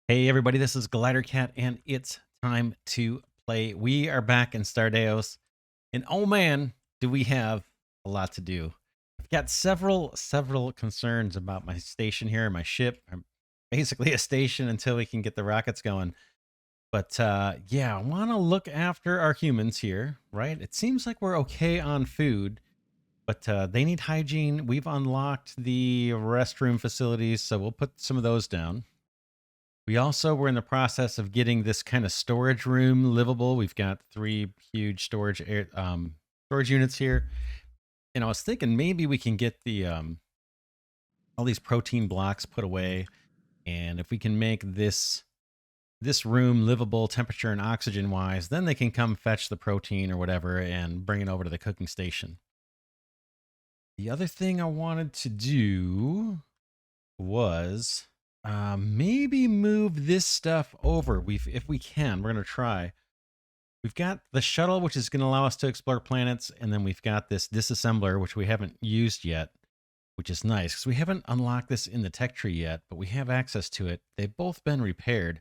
Hey everybody, this is Glidercat, and it's time to play. We are back in Stardeus, and oh man, do we have a lot to do. I've got several concerns about my station here, my ship. I'm basically a station until we can get the rockets going. But yeah, I want to look after our humans here, right? It seems like we're okay on food, but they need hygiene. We've unlocked the restroom facilities, so we'll put some of those down. We also were in the process of getting this kind of storage room livable. We've got three huge storage units here, and I was thinking maybe we can get the all these protein blocks put away, and if we can make this room livable temperature and oxygen wise, then they can come fetch the protein or whatever and bring it over to the cooking station. The other thing I wanted to do was maybe move this stuff over. If we can, we're gonna try. We've got the shuttle, which is going to allow us to explore planets, and then we've got this disassembler, which we haven't used yet, which is nice because we haven't unlocked this in the tech tree yet, but we have access to it. They've both been repaired.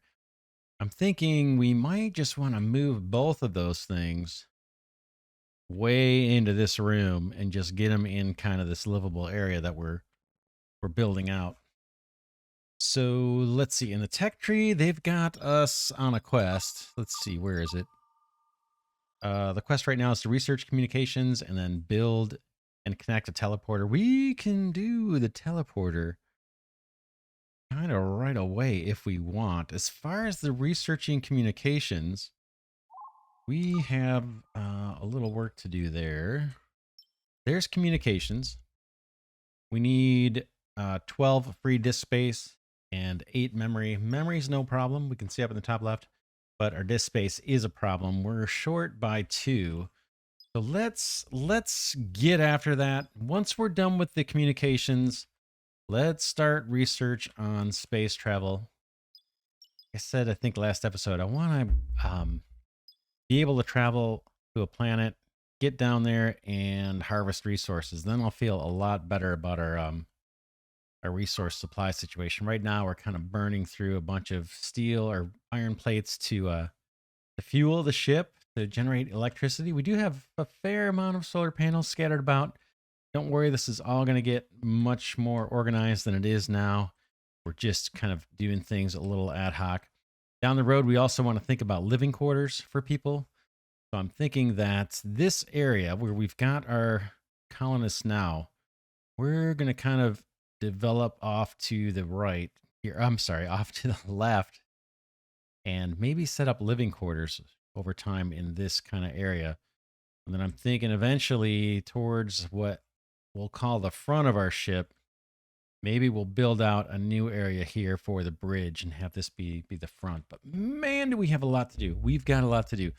I'm thinking we might just want to move both of those things way into this room and just get them in kind of this livable area that we're building out. So let's see. In the tech tree, they've got us on a quest. Let's see, where is it? The quest right now is to research communications and then build and connect a teleporter. We can do the teleporter kind of right away if we want. As far as the researching communications, we have a little work to do there. There's communications. We need 12 free disk space and 8 memory. Memory's no problem. We can see up in the top left, but our disk space is a problem. We're short by 2. So let's get after that. Once we're done with the communications, let's start research on space travel. Like I said, I think last episode, I want to be able to travel to a planet, get down there, and harvest resources. Then I'll feel a lot better about our resource supply situation. Right now, we're kind of burning through a bunch of steel or iron plates to fuel the ship to generate electricity. We do have a fair amount of solar panels scattered about. Don't worry, this is all going to get much more organized than it is now. We're just kind of doing things a little ad hoc. Down the road, we also want to think about living quarters for people. So I'm thinking that this area where we've got our colonists now, we're going to kind of develop off to the right here. I'm sorry, off to the left, and maybe set up living quarters over time in this kind of area. And then I'm thinking eventually towards what we'll call the front of our ship, maybe we'll build out a new area here for the bridge and have this be the front. But man, do we have a lot to do. We've got a lot to do.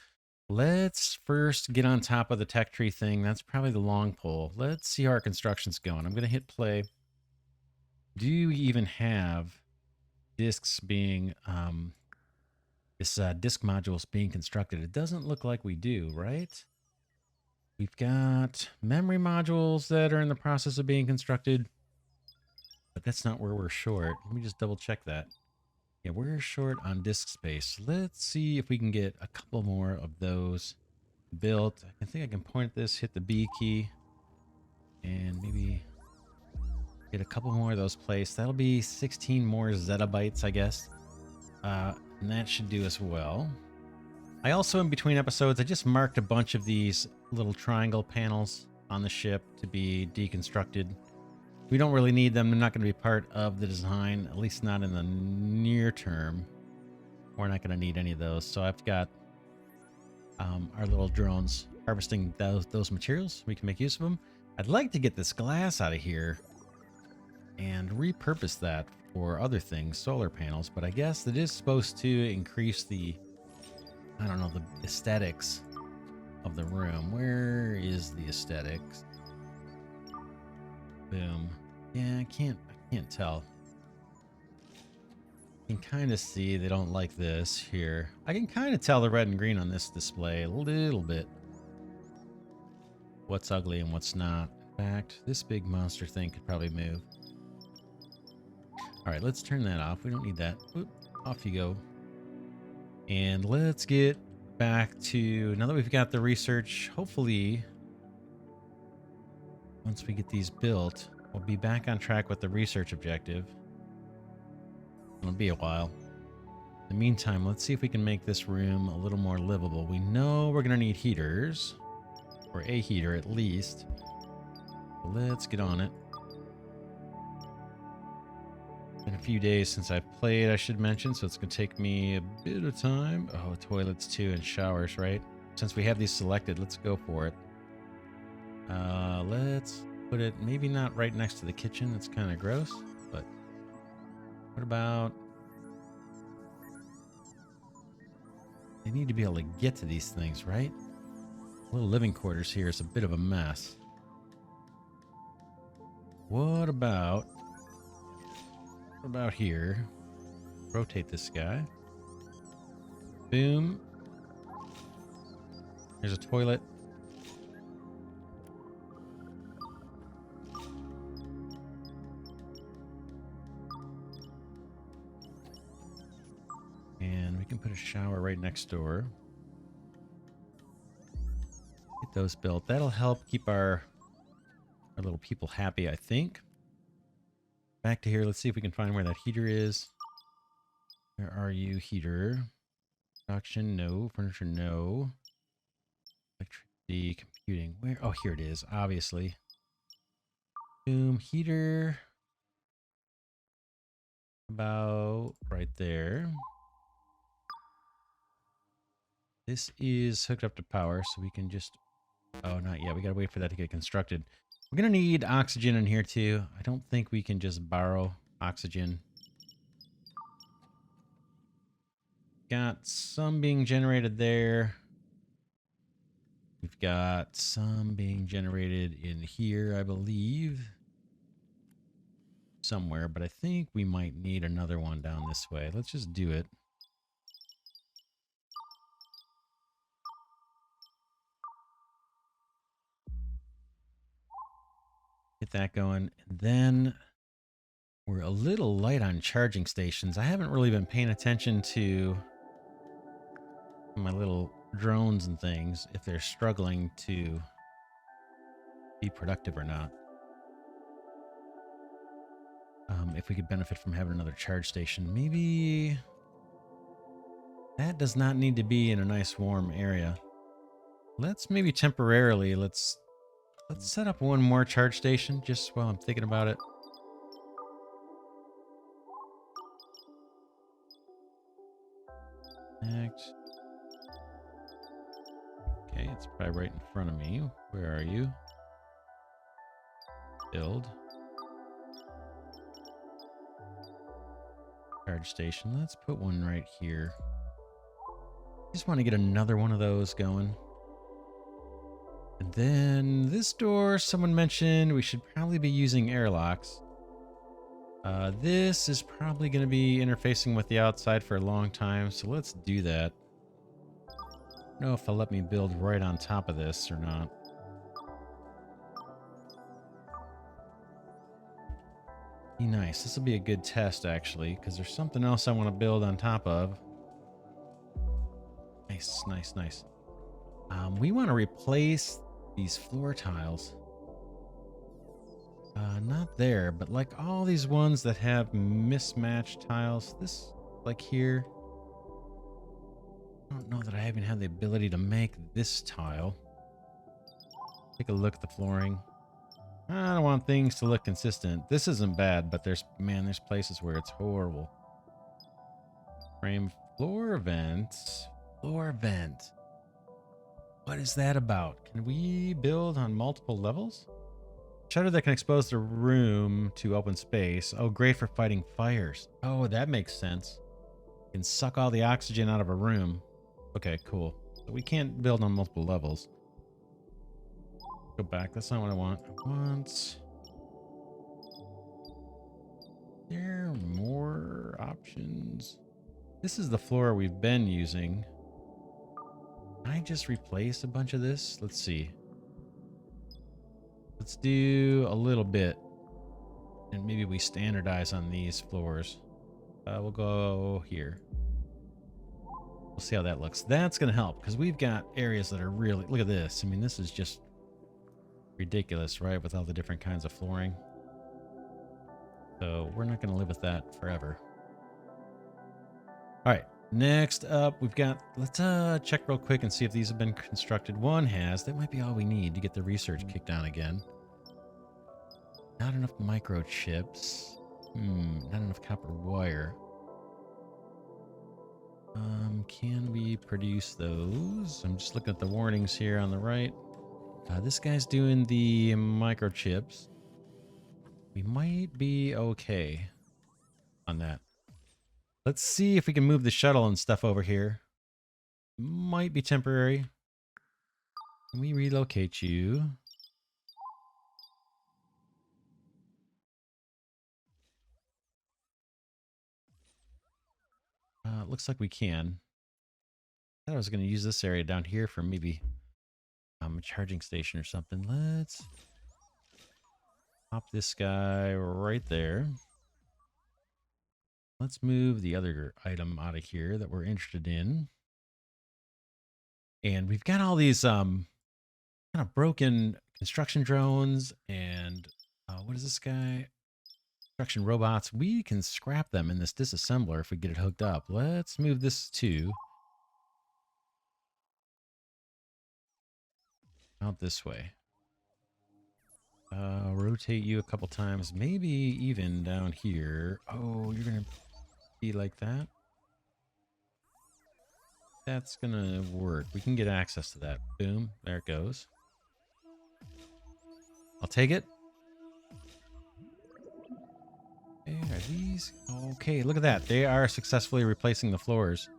Let's first get on top of the tech tree thing. That's probably the long pole. Let's see how our construction's going. I'm going to hit play. Do we even have discs being disk modules being constructed? It doesn't look like we do, right? We've got memory modules that are in the process of being constructed, but that's not where we're short. Let me just double check that. Yeah, we're short on disk space. Let's see if we can get a couple more of those built. I think I can point at this, hit the B key, and maybe get a couple more of those placed. That'll be 16 more zettabytes, I guess. And that should do us well. I also, in between episodes, I just marked a bunch of these little triangle panels on the ship to be deconstructed. We don't really need them. They're not going to be part of the design, at least not in the near term. We're not going to need any of those. So I've got our little drones harvesting those materials. We can make use of them. I'd like to get this glass out of here and repurpose that for other things, solar panels, but I guess it is supposed to increase the, I don't know, the aesthetics of the room. Where is the aesthetics? Boom. Yeah, I can't tell. You can kind of see they don't like this here. I can kind of tell the red and green on this display a little bit. What's ugly and what's not. In fact, this big monster thing could probably move. All right, let's turn that off. We don't need that. Oop. Off you go. And let's get back to, now that we've got the research, hopefully once we get these built, we'll be back on track with the research objective. It'll be a while. In the meantime, let's see if we can make this room a little more livable. We know we're going to need heaters, or a heater at least. Let's get on it. Been a few days since I've played, I should mention, so it's going to take me a bit of time. Oh, toilets too and showers, right? Since we have these selected, let's go for it. Let's put it maybe not right next to the kitchen. That's kind of gross, but what about... They need to be able to get to these things, right? Little living quarters here is a bit of a mess. What about here? Rotate this guy. Boom. There's a toilet. And we can put a shower right next door. Get those built. That'll help keep our little people happy, I think. Back to here. Let's see if we can find where that heater is. Where are you, heater? Production, no. Furniture, no. Electricity, computing. Where? Oh, here it is, obviously. Boom, heater. About right there. This is hooked up to power, so we can just... Oh, not yet. We gotta wait for that to get constructed. We're gonna need oxygen in here too. I don't think we can just borrow oxygen. Got some being generated there. We've got some being generated in here, I believe. Somewhere, but I think we might need another one down this way. Let's just do it. Get that going. And then we're a little light on charging stations. I haven't really been paying attention to my little drones and things, if they're struggling to be productive or not. If we could benefit from having another charge station. Maybe that does not need to be in a nice warm area. Let's maybe temporarily, let's set up one more charge station just while I'm thinking about it. Next. Okay, it's probably right in front of me. Where are you? Build. Charge station. Let's put one right here. Just want to get another one of those going. And then this door, someone mentioned we should probably be using airlocks. This is probably going to be interfacing with the outside for a long time, so let's do that. I don't know if they'll let me build right on top of this or not. Be nice. This will be a good test, actually, because there's something else I want to build on top of. Nice, nice, nice. We want to replace these floor tiles. Not there, but like all these ones that have mismatched tiles. This, like here. I don't know that I even have the ability to make this tile. Take a look at the flooring. I don't want things to look consistent. This isn't bad, but there's places where it's horrible. Frame floor vent. Floor vent. What is that about? Can we build on multiple levels? Shutter that can expose the room to open space. Oh, great for fighting fires. Oh, that makes sense. Can suck all the oxygen out of a room. Okay, cool. So we can't build on multiple levels. Go back. That's not what I want. I want... There are more options. This is the floor we've been using. Can I just replace a bunch of this? Let's see. Let's do a little bit. And maybe we standardize on these floors. We'll go here. We'll see how that looks. That's going to help because we've got areas that are really... Look at this. I mean, this is just ridiculous, right? With all the different kinds of flooring. So we're not going to live with that forever. All right. Next up, we've got... Let's check real quick and see if these have been constructed. One has. That might be all we need to get the research kicked on again. Not enough microchips. Not enough copper wire. Can we produce those? I'm just looking at the warnings here on the right. This guy's doing the microchips. We might be okay on that. Let's see if we can move the shuttle and stuff over here. Might be temporary. Can we relocate you? Looks like we can. I thought I was going to use this area down here for maybe a charging station or something. Let's pop this guy right there. Let's move the other item out of here that we're interested in. And we've got all these kind of broken construction drones and what is this guy? Construction robots. We can scrap them in this disassembler if we get it hooked up. Let's move this to out this way. Rotate you a couple times, maybe even down here. Oh, you're gonna be like that. That's gonna work. We can get access to that. Boom, there it goes. I'll take it. Hey, are these okay? Look at that. They are successfully replacing the floors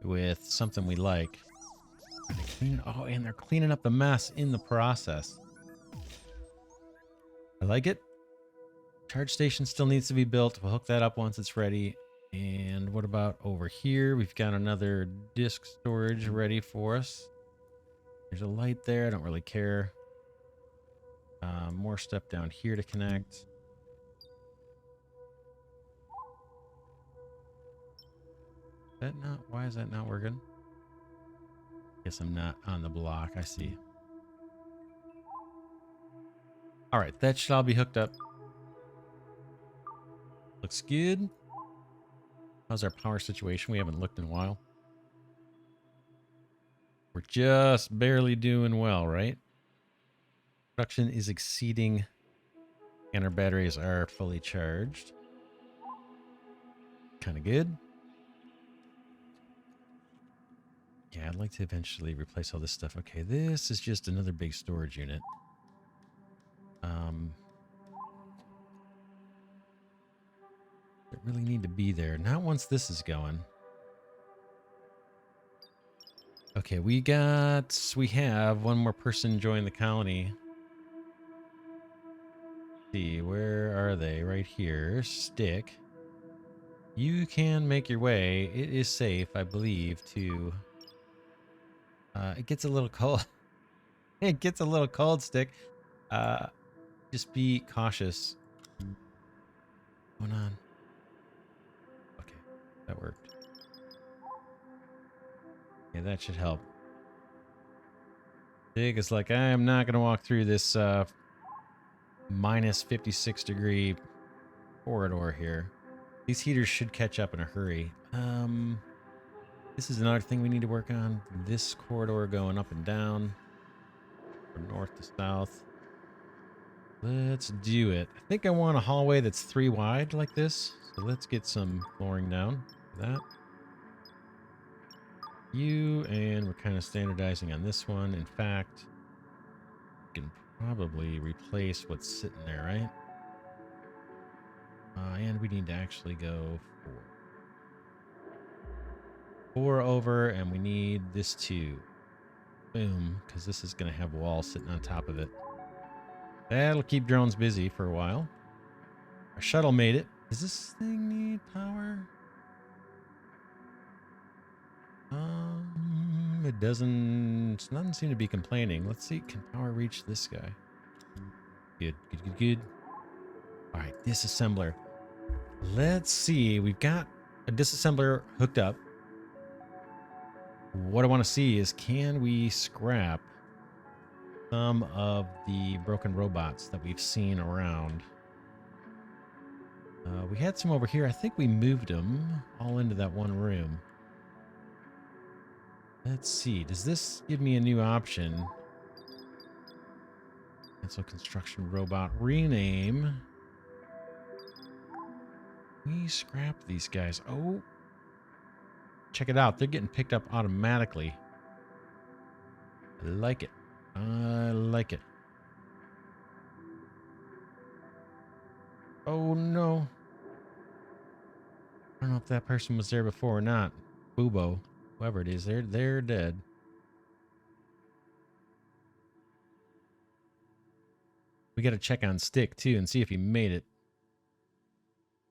with something we like. Oh, and they're cleaning up the mess in the process. I like it. Charge station still needs to be built. We'll hook that up once it's ready. And what about over here? We've got another disk storage ready for us. There's a light there. I don't really care. More stuff down here to connect. Is that not? Why is that not working? Guess I'm not on the block. I see. All right, that should all be hooked up. Looks good. How's our power situation? We haven't looked in a while. We're just barely doing well, right? Production is exceeding, and our batteries are fully charged. Kind of good. Yeah, I'd like to eventually replace all this stuff. Okay, this is just another big storage unit. That really need to be there. Not once this is going. Okay, we have one more person join the colony. Let's see, where are they? Right here. Stick. You can make your way. It is safe, I believe, to... it gets a little cold. It gets a little cold, Stick. Just be cautious. What's going on? Okay, that worked. Yeah, that should help. Dig is like, I am not going to walk through this minus 56 degree corridor here. These heaters should catch up in a hurry. This is another thing we need to work on. This corridor going up and down from north to south. Let's do it. I think I want a hallway that's 3 wide like this. So let's get some flooring down for that. And we're kind of standardizing on this one. In fact, we can probably replace what's sitting there, right? And we need to actually go 4 over, and we need this too. Boom, because this is going to have walls sitting on top of it. That'll keep drones busy for a while. Our shuttle made it. Does this thing need power? It doesn't seem to be complaining. Let's see, can power reach this guy? Good, good, good, good. All right, disassembler. Let's see. We've got a disassembler hooked up. What I want to see is, can we scrap some of the broken robots that we've seen around? We had some over here. I think we moved them all into that one room. Let's see. Does this give me a new option? Cancel construction robot. Rename. We scrap these guys. Oh. Check it out. They're getting picked up automatically. I like it. I like it. Oh, no. I don't know if that person was there before or not. Boobo. Whoever it is, they're dead. We got to check on Stick, too, and see if he made it.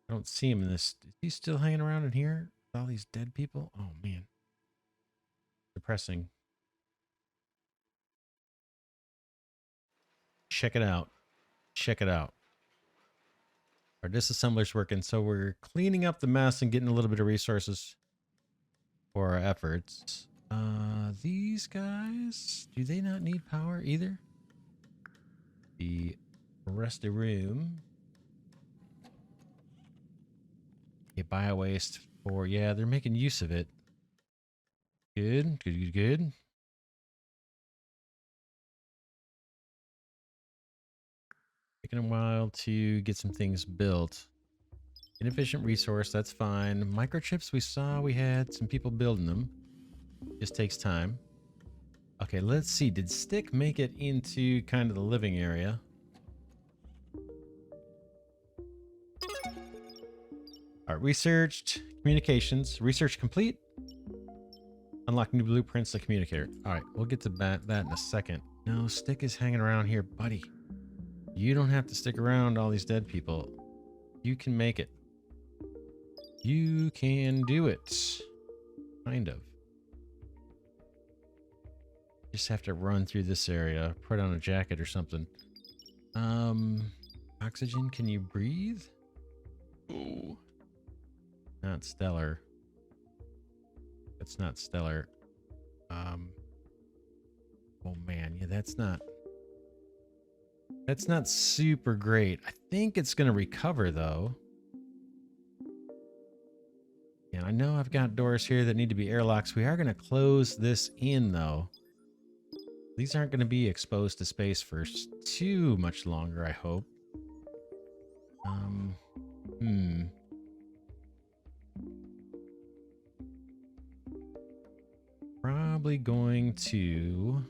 I don't see him in this. Is he still hanging around in here with all these dead people? Oh, man. Depressing. Check it out. Check it out. Our disassembler's working, so we're cleaning up the mess and getting a little bit of resources for our efforts. These guys, do they not need power either? The rest of the room. Okay, bio-waste for, yeah, they're making use of it. Good, good, good, good. Taking a while to get some things built. Inefficient resource, that's fine. Microchips, we saw we had some people building them. Just takes time. Okay, let's see. Did Stick make it into kind of the living area? All right, researched communications. Research complete. Unlock new blueprints to communicator. All right, we'll get to that in a second. No, Stick is hanging around here, buddy. You don't have to stick around all these dead people. You can make it. You can do it. Kind of. Just have to run through this area. Put on a jacket or something. Oxygen, can you breathe? Ooh. Not stellar. That's not stellar. Oh man, yeah, that's not super great. I think it's gonna recover though. And I know I've got doors here that need to be airlocks. We are gonna close this in though. These aren't gonna be exposed to space for too much longer, I hope. Probably going to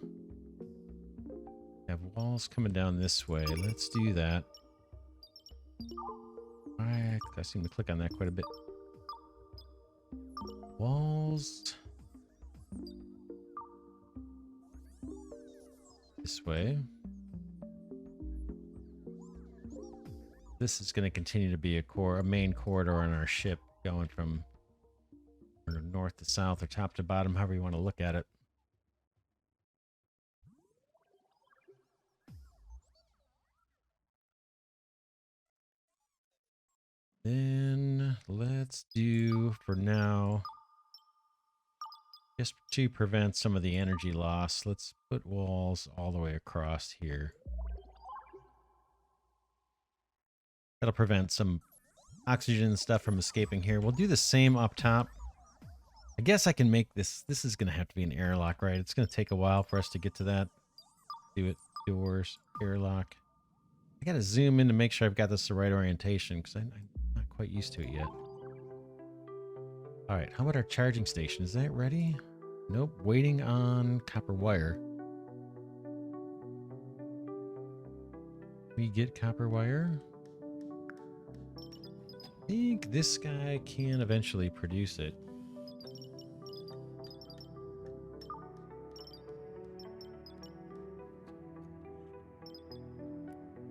have walls coming down this way. Let's do that. I seem to click on that quite a bit. Walls. This way. This is going to continue to be a main corridor on our ship, going from north to south or top to bottom, however you want to look at it. Then let's do, for now, just to prevent some of the energy loss, let's put walls all the way across here. That'll prevent some oxygen stuff from escaping here. We'll do the same up top. I guess I can make this. This is going to have to be an airlock, right? It's going to take a while for us to get to that. Do it. Doors. Airlock. I got to zoom in to make sure I've got this the right orientation because I'm not quite used to it yet. All right. How about our charging station? Is that ready? Nope. Waiting on copper wire. We get copper wire. I think this guy can eventually produce it.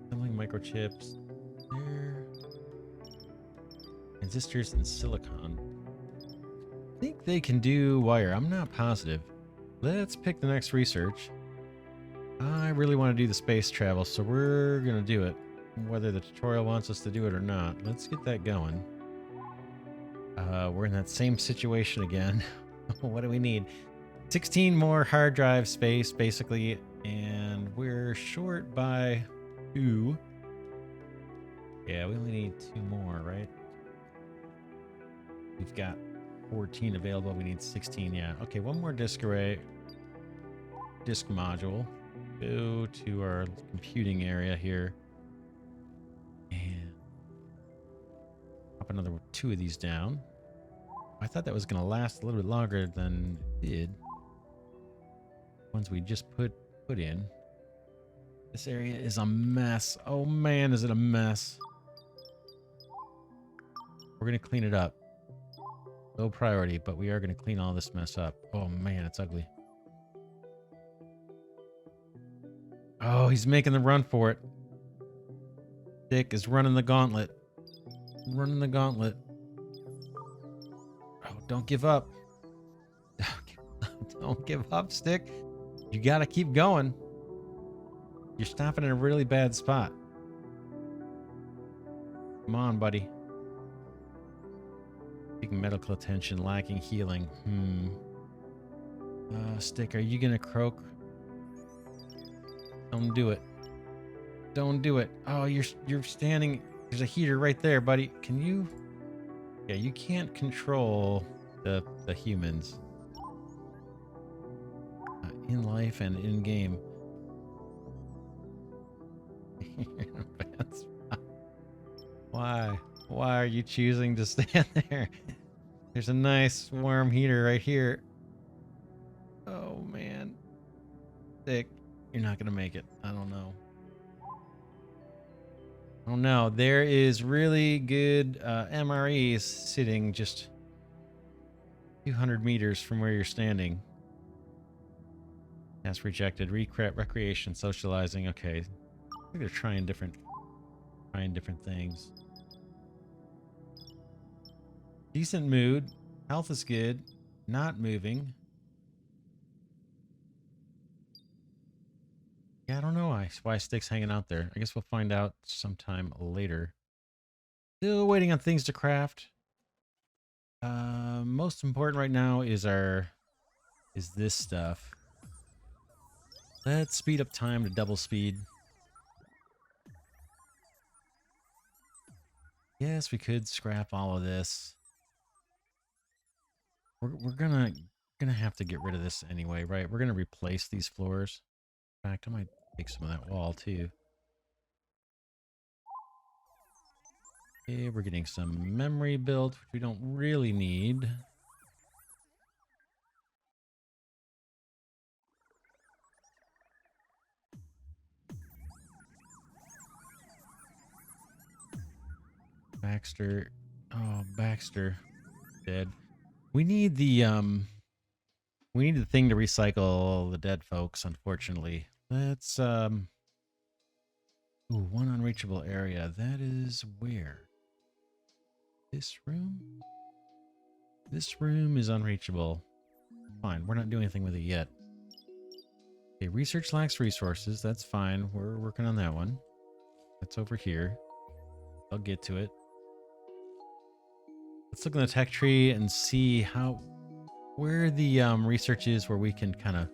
Assembling microchips. There. Transistors and silicon. I think they can do wire. I'm not positive. Let's pick the next research. I really want to do the space travel, so we're going to do it. Whether the tutorial wants us to do it or not. Let's get that going. We're in that same situation again. What do we need? 16 more hard drive space, basically, and we're short by 2. Yeah, we only need 2 more, right? We've got 14 available. We need 16. Yeah. Okay, one more disk array. Disk module. Go to our computing area here. And pop another 2 of these down. I thought that was going to last a little bit longer than it did. Ones we just put in. This area is a mess. Oh man, is it a mess. We're going to clean it up. Low priority, but we are going to clean all this mess up. Oh man, it's ugly. Oh, he's making the run for it. Dick is running the gauntlet. Running the gauntlet. Oh, don't give up. Don't give up, Stick. You got to keep going. You're stopping in a really bad spot. Come on, buddy. Seeking medical attention, lacking healing. Stick, are you gonna croak? Don't do it. Don't do it. Oh, you're standing. There's a heater right there, buddy. Can you? Yeah, you can't control the humans in life and in game. Why? Why are you choosing to stand there? There's a nice warm heater right here. Oh man. Dick, you're not gonna make it. I don't know. Oh no, there is really good MREs sitting just 200 meters from where you're standing. That's rejected. Recreation, socializing. Okay, I think they're trying different things. Decent mood. Health is good. Not moving. Yeah, I don't know why Stick's hanging out there. I guess we'll find out sometime later. Still waiting on things to craft. Most important right now is this stuff. Let's speed up time to double speed. Yes, we could scrap all of this. We're gonna have to get rid of this anyway, right? We're gonna replace these floors. In fact, I might take some of that wall too. Okay, we're getting some memory built, which we don't really need. Baxter. Oh, Baxter. Dead. We need the thing to recycle the dead folks, unfortunately. Let's ooh, one unreachable area. That is where? This room? This room is unreachable. Fine, we're not doing anything with it yet. Okay, research lacks resources. That's fine. We're working on that one. That's over here. I'll get to it. Let's look in the tech tree and see where the research is where we can kind of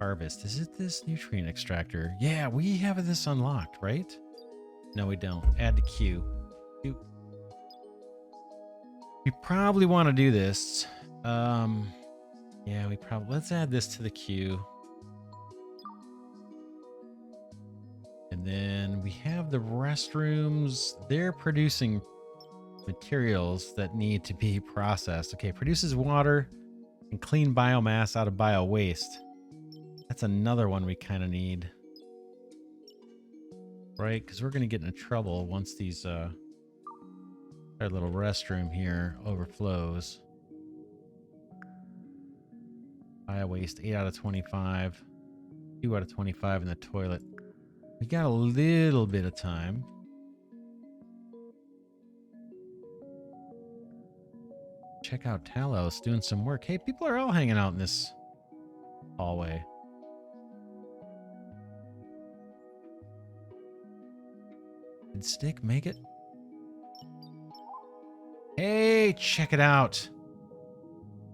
harvest. Is it this nutrient extractor? Yeah, we have this unlocked, right? No, we don't. Add to queue. We probably want to do this. Yeah, let's add this to the queue. And then we have the restrooms. They're producing materials that need to be processed. Okay, produces water and clean biomass out of bio waste. That's another one we kind of need. Right? Because we're going to get into trouble once these, our little restroom here overflows. Bio waste, 8 out of 25. 2 out of 25 in the toilet. We got a little bit of time. Check out Talos doing some work. Hey, people are all hanging out in this hallway. Did Stick make it? Hey, check it out.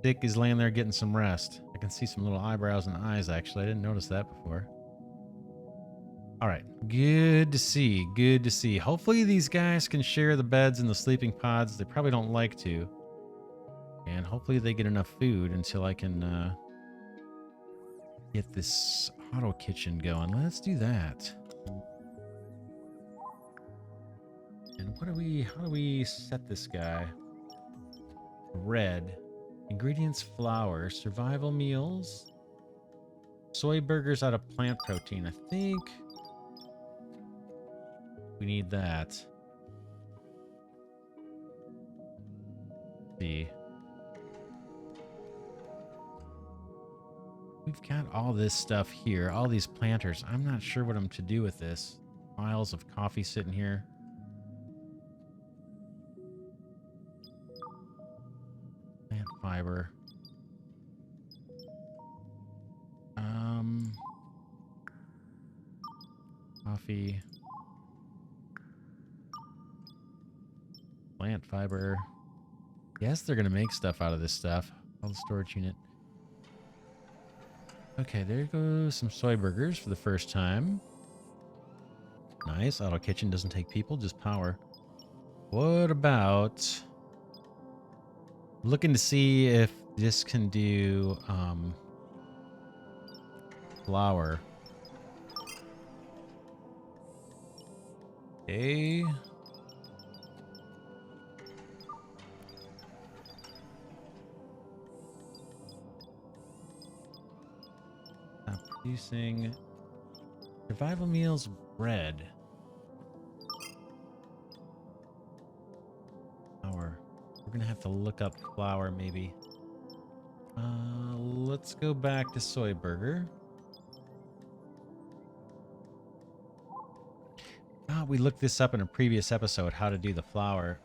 Dick is laying there getting some rest. I can see some little eyebrows and eyes, actually. I didn't notice that before. All right. Good to see. Good to see. Hopefully these guys can share the beds and the sleeping pods. They probably don't like to. And hopefully they get enough food until I can get this auto kitchen going. Let's do that. And how do we set this guy? Red. Ingredients: flour, survival meals, soy burgers out of plant protein. I think we need that. Let's see. We've got all this stuff here, all these planters. I'm not sure what I'm to do with this. Piles of coffee sitting here. Plant fiber. Coffee. Plant fiber. Yes, they're gonna make stuff out of this stuff. All the storage unit. Okay, there goes some soy burgers for the first time. Nice. Auto kitchen doesn't take people, just power. What about looking to see if this can do flour? Okay. Producing survival meals, bread. Flour. We're gonna have to look up flour maybe. Let's go back to soy burger. We looked this up in a previous episode, how to do the flour.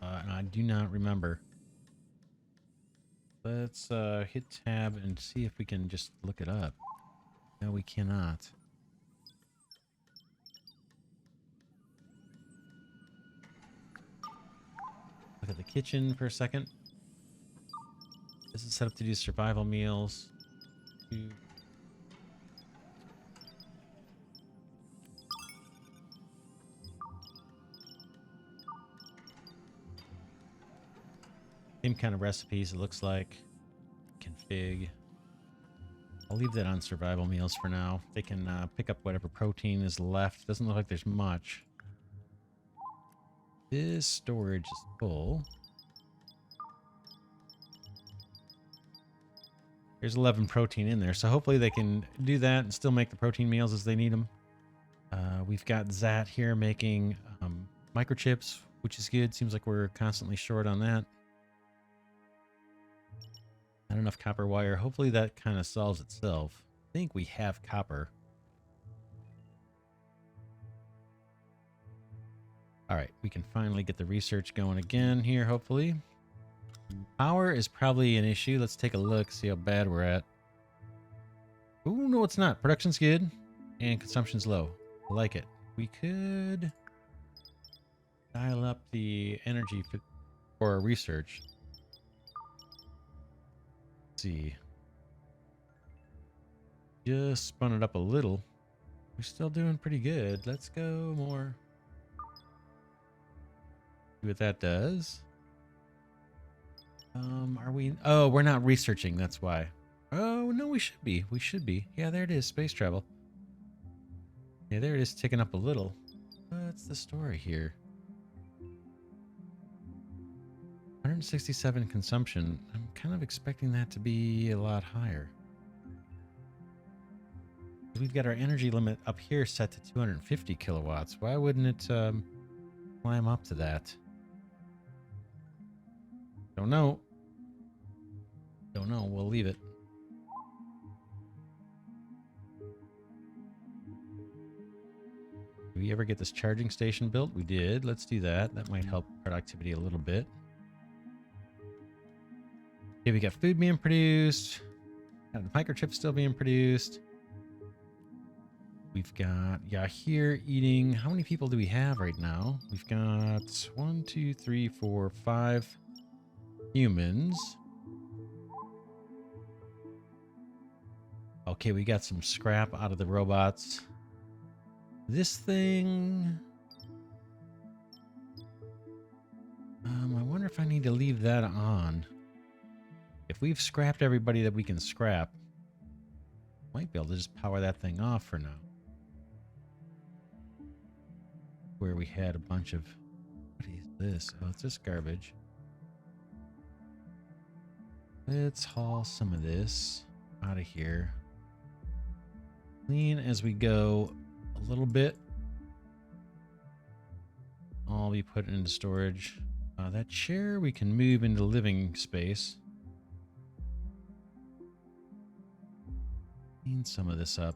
And I do not remember. Let's hit tab and see if we can just look it up. No, we cannot. Look at the kitchen for a second. This is set up to do survival meals. Same kind of recipes, it looks like. Config. I'll leave that on survival meals for now. They can pick up whatever protein is left. Doesn't look like there's much. This storage is full. There's 11 protein in there, so hopefully they can do that and still make the protein meals as they need them. We've got Zat here making microchips, which is good. Seems like we're constantly short on that. Not enough copper wire. Hopefully that kind of solves itself. I think we have copper. All right, we can finally get the research going again here, hopefully. Power is probably an issue. Let's take a look, see how bad we're at. Ooh, no, it's not. Production's good, and consumption's low. I like it. We could dial up the energy for our research. Let's see. Just spun it up a little. We're still doing pretty good. Let's go more. See what that does. Are we? Oh, we're not researching. That's why. Oh, no, we should be. We should be. Yeah, there it is. Space travel. Yeah, there it is, ticking up a little. What's the story here? 167 consumption. I'm kind of expecting that to be a lot higher. We've got our energy limit up here set to 250 kilowatts. Why wouldn't it climb up to that? Don't know. Don't know. We'll leave it. Did we ever get this charging station built? We did. Let's do that. That might help productivity a little bit. Okay, we got food being produced. Got the microchips still being produced. We've got Yahir eating. How many people do we have right now? We've got 1, 2, 3, 4, 5 humans. Okay, we got some scrap out of the robots. This thing... I wonder if I need to leave that on. If we've scrapped everybody that we can scrap, might be able to just power that thing off for now. Where we had a bunch of... What is this? Oh, it's just garbage. Let's haul some of this out of here. Clean as we go a little bit. I'll be put into storage. That chair we can move into living space. Clean some of this up.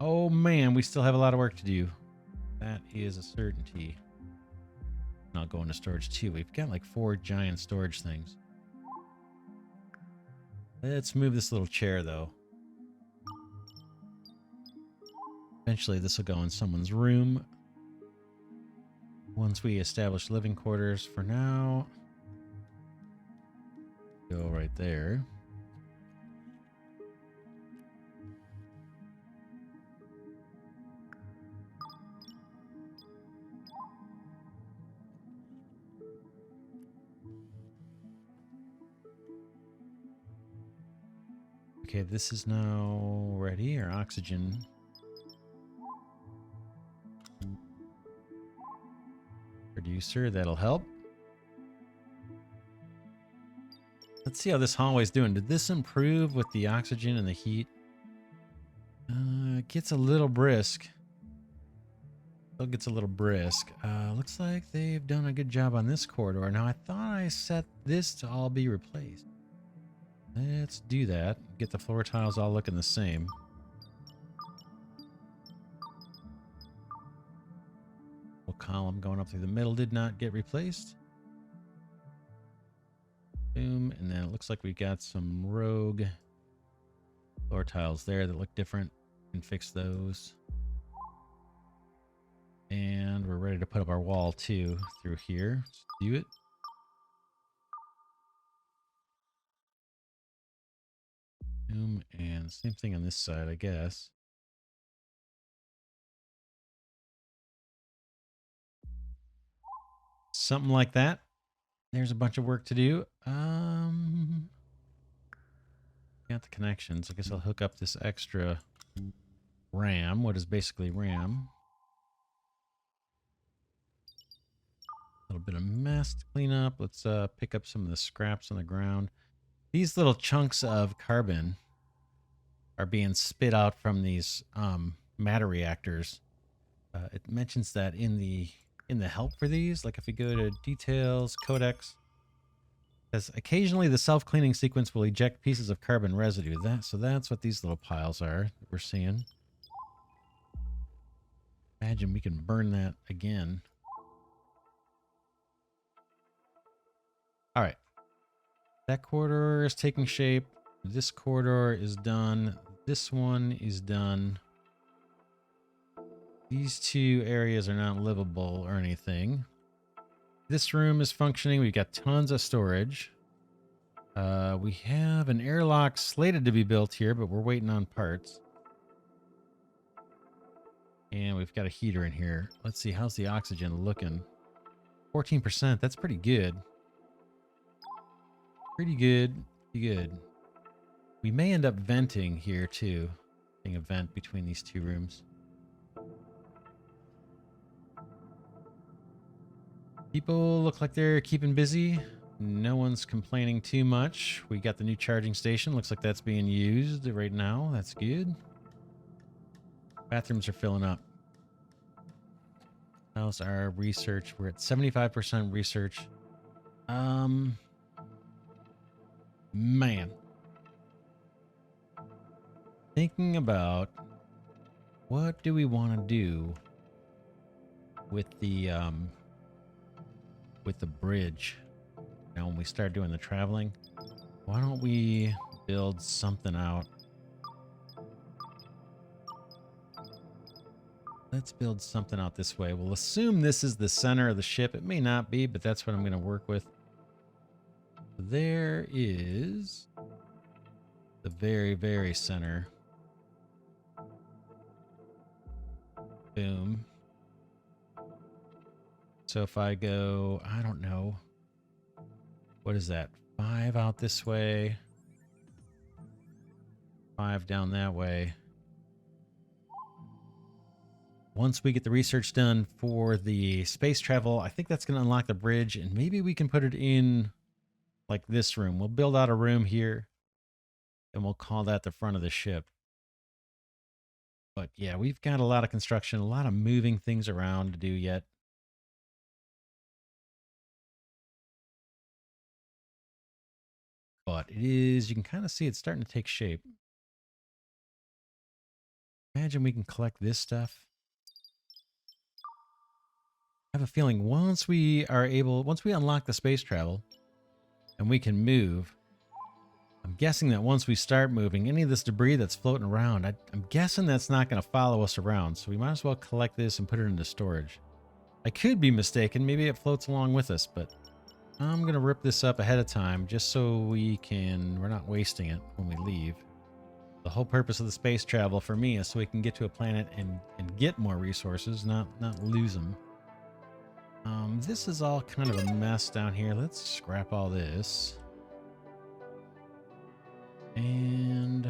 Oh man, we still have a lot of work to do. That is a certainty. I'll go into storage too. We've got like 4 giant storage things. Let's move this little chair though. Eventually this will go in someone's room. Once we establish living quarters, for now, go right there. Okay, this is now ready. Our oxygen. Producer, that'll help. Let's see how this hallway's doing. Did this improve with the oxygen and the heat? It gets a little brisk. Still gets a little brisk. Looks like they've done a good job on this corridor. Now, I thought I set this to all be replaced. Let's do that. Get the floor tiles all looking the same. Column going up through the middle did not get replaced. Boom. And then it looks like we got some rogue floor tiles there that look different. We can fix those. And we're ready to put up our wall too through here. Let's do it. Boom. And same thing on this side, I guess. Something like that. There's a bunch of work to do. Got the connections. I guess I'll hook up this extra RAM, what is basically RAM. A little bit of mess to clean up. Let's pick up some of the scraps on the ground. These little chunks of carbon are being spit out from these matter reactors. It mentions that in the help for these, like if we go to details, codex, says occasionally the self-cleaning sequence will eject pieces of carbon residue. So that's what these little piles are that we're seeing. Imagine we can burn that again. All right. That corridor is taking shape. This corridor is done. This one is done. These 2 areas are not livable or anything. This room is functioning. We've got tons of storage. We have an airlock slated to be built here, but we're waiting on parts. And we've got a heater in here. Let's see, how's the oxygen looking? 14%, that's pretty good. Pretty good, pretty good. We may end up venting here too. Being a vent between these 2 rooms. People look like they're keeping busy. No one's complaining too much. We got the new charging station. Looks like that's being used right now. That's good. Bathrooms are filling up. How's our research? We're at 75% research. Man. Thinking about what do we want to do with the bridge. Now when we start doing the traveling, why don't we build something out let's build something out this way. We'll assume this is the center of the ship. It may not be, but that's what I'm going to work with. There is the very, very center. Boom. So if I go, I don't know, what is that? 5 out this way, 5 down that way. Once we get the research done for the space travel, I think that's going to unlock the bridge, and maybe we can put it in like this room. We'll build out a room here, and we'll call that the front of the ship. But yeah, we've got a lot of construction, a lot of moving things around to do yet. But it is, you can kind of see it's starting to take shape. Imagine we can collect this stuff. I have a feeling once we unlock the space travel and we can move, I'm guessing that once we start moving, any of this debris that's floating around, I'm guessing that's not going to follow us around. So we might as well collect this and put it into storage. I could be mistaken. Maybe it floats along with us, but I'm going to rip this up ahead of time just so we're not wasting it when we leave. The whole purpose of the space travel for me is so we can get to a planet and get more resources, not lose them. This is all kind of a mess down here. Let's scrap all this. And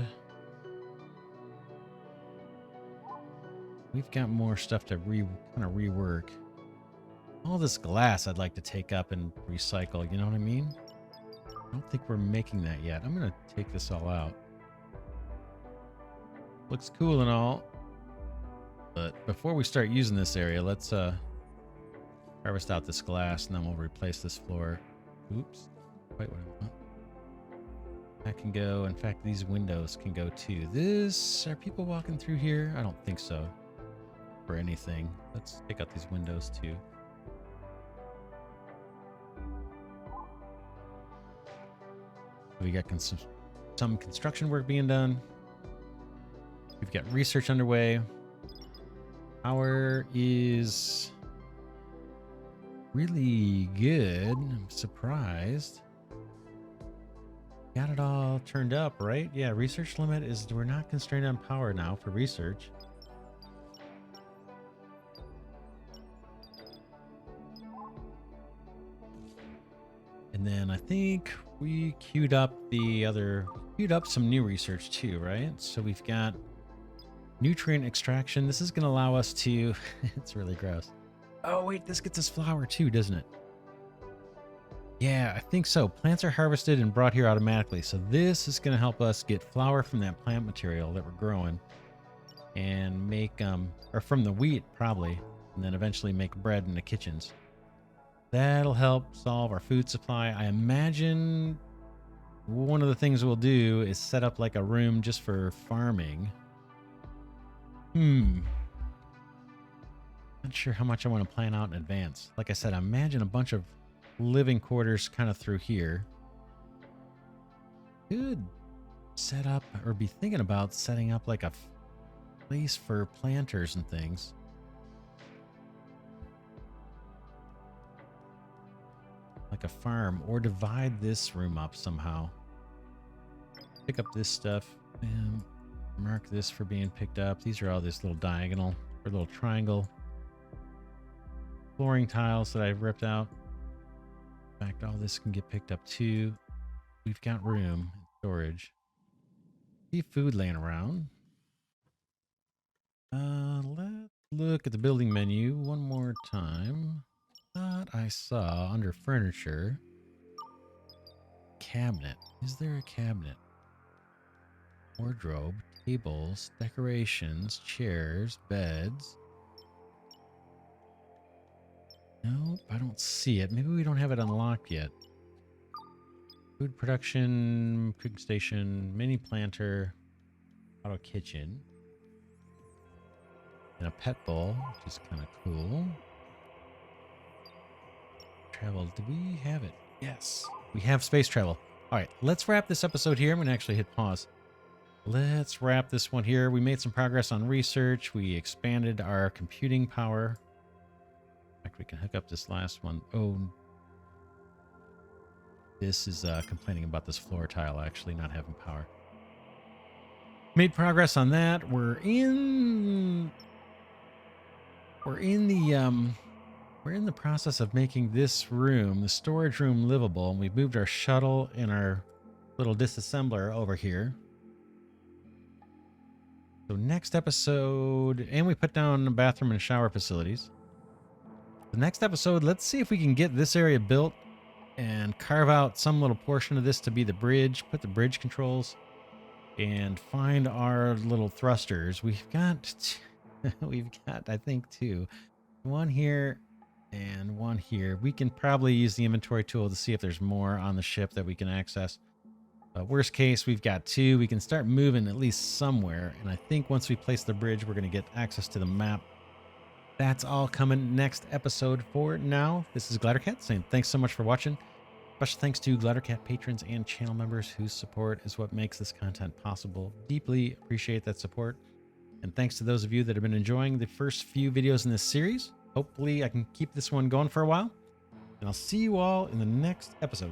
we've got more stuff to kind of rework. All this glass I'd like to take up and recycle, you know what I mean? I don't think we're making that yet. I'm going to take this all out. Looks cool and all. But before we start using this area, let's harvest out this glass, and then we'll replace this floor. Oops. Wait, what I want. That can go. In fact, these windows can go too. Are people walking through here? I don't think so. For anything. Let's take out these windows too. We got some construction work being done. We've got research underway. Power is really good. I'm surprised. Got it all turned up, right? Yeah, research limit is, we're not constrained on power now for research. And then I think we queued up some new research too, right? So we've got nutrient extraction. This is going to allow us to, it's really gross. Oh wait, this gets us flour too, doesn't it? Yeah, I think so. Plants are harvested and brought here automatically. So this is going to help us get flour from that plant material that we're growing and make, or from the wheat probably, and then eventually make bread in the kitchens. That'll help solve our food supply. I imagine one of the things we'll do is set up like a room just for farming. Not sure how much I want to plan out in advance. Like I said, I imagine a bunch of living quarters kind of through here. Could set up or be thinking about setting up like a place for planters and things. Like a farm, or divide this room up somehow. Pick up this stuff and mark this for being picked up. These are all this little diagonal or little triangle flooring tiles that I've ripped out. In fact, all this can get picked up too. We've got room and storage. See food laying around. Let's look at the building menu one more time. Thought I saw under furniture cabinet. Is there a cabinet? Wardrobe, tables, decorations, chairs, beds. Nope, I don't see it. Maybe we don't have it unlocked yet. Food production, cooking station, mini planter, auto kitchen, and a pet bowl, which is kind of cool. Travel, do we have it? Yes, we have space travel. All right, let's wrap this episode here. I'm going to actually hit pause. Let's wrap this one here. We made some progress on research. We expanded our computing power. In fact, we can hook up this last one. Oh, this is complaining about this floor tile actually not having power. Made progress on that. We're in the process of making this room, the storage room, livable. And we've moved our shuttle and our little disassembler over here. So next episode, and we put down bathroom and shower facilities. The next episode, let's see if we can get this area built and carve out some little portion of this to be the bridge, put the bridge controls, and find our little thrusters. We've got, I think, two. One here and one here. We can probably use the inventory tool to see if there's more on the ship that we can access. Worst case, we've got two. We can start moving at least somewhere. And I think once we place the bridge, we're going to get access to the map. That's all coming next episode. For now, this is Glidercat saying thanks so much for watching. Special thanks to Glidercat patrons and channel members whose support is what makes this content possible. Deeply appreciate that support. And thanks to those of you that have been enjoying the first few videos in this series. Hopefully I can keep this one going for a while. And I'll see you all in the next episode.